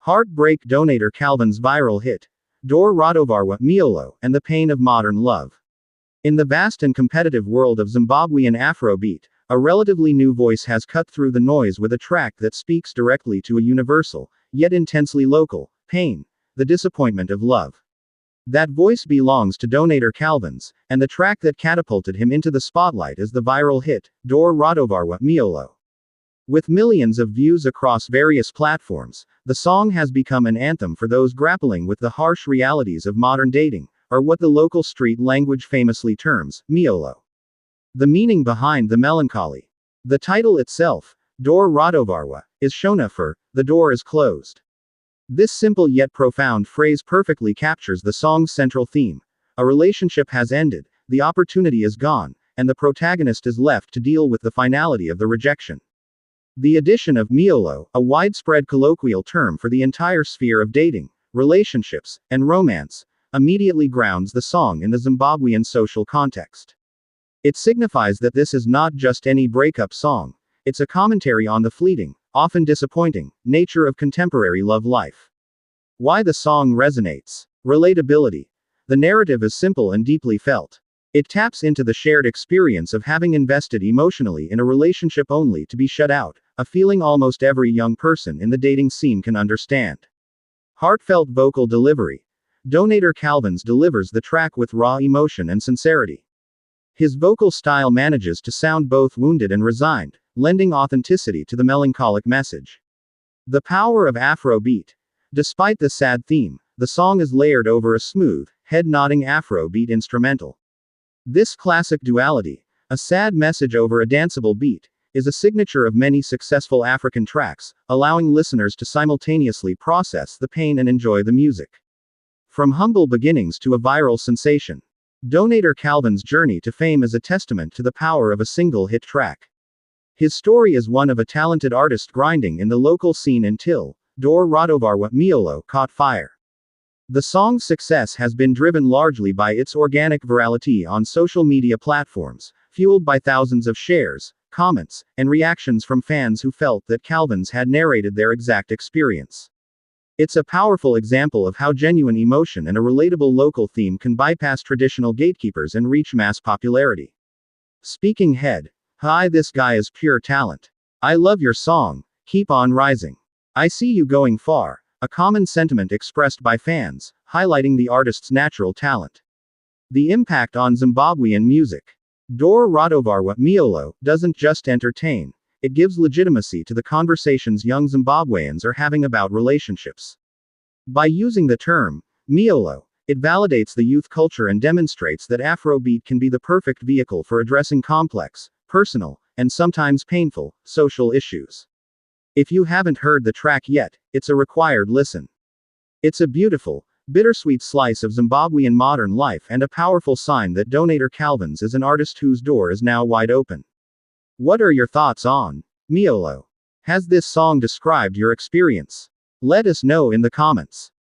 Heartbreak Donator Calvin's viral hit, Door Ratovharwa, Mjolo, and the pain of modern love. In the vast and competitive world of Zimbabwean Afrobeat, a relatively new voice has cut through the noise with a track that speaks directly to a universal, yet intensely local, pain, the disappointment of love. That voice belongs to Donator Calvin's, and the track that catapulted him into the spotlight is the viral hit, Door Ratovharwa, Mjolo. With millions of views across various platforms, the song has become an anthem for those grappling with the harsh realities of modern dating, or what the local street language famously terms, Mjolo. The meaning behind the melancholy. The title itself, Door Ratovharwa, is Shona for, the door is closed. This simple yet profound phrase perfectly captures the song's central theme. A relationship has ended, the opportunity is gone, and the protagonist is left to deal with the finality of the rejection. The addition of Mjolo, a widespread colloquial term for the entire sphere of dating, relationships, and romance, immediately grounds the song in the Zimbabwean social context. It signifies that this is not just any breakup song, it's a commentary on the fleeting, often disappointing, nature of contemporary love life. Why the song resonates. Relatability. The narrative is simple and deeply felt. It taps into the shared experience of having invested emotionally in a relationship only to be shut out, a feeling almost every young person in the dating scene can understand. Heartfelt vocal delivery. Donator Calvin's delivers the track with raw emotion and sincerity. His vocal style manages to sound both wounded and resigned, lending authenticity to the melancholic message. The power of Afrobeat. Despite the sad theme, the song is layered over a smooth, head-nodding Afrobeat instrumental. This classic duality, a sad message over a danceable beat, is a signature of many successful African tracks, allowing listeners to simultaneously process the pain and enjoy the music. From humble beginnings to a viral sensation, Donator Calvin's journey to fame is a testament to the power of a single hit track. His story is one of a talented artist grinding in the local scene until Door Ratovharwa, Mjolo caught fire. The song's success has been driven largely by its organic virality on social media platforms, fueled by thousands of shares, comments, and reactions from fans who felt that Calvin's had narrated their exact experience. It's a powerful example of how genuine emotion and a relatable local theme can bypass traditional gatekeepers and reach mass popularity. Speaking head. Hi, this guy is pure talent. I love your song, keep on rising. I see you going far. A common sentiment expressed by fans, highlighting the artist's natural talent. The impact on Zimbabwean music. Door Ratovharwa, Mjolo, doesn't just entertain, it gives legitimacy to the conversations young Zimbabweans are having about relationships. By using the term, Mjolo, it validates the youth culture and demonstrates that Afrobeat can be the perfect vehicle for addressing complex, personal, and sometimes painful, social issues. If you haven't heard the track yet, it's a required listen. It's a beautiful, bittersweet slice of Zimbabwean modern life and a powerful sign that Donator Calvin's is an artist whose door is now wide open. What are your thoughts on Mjolo? Has this song described your experience? Let us know in the comments.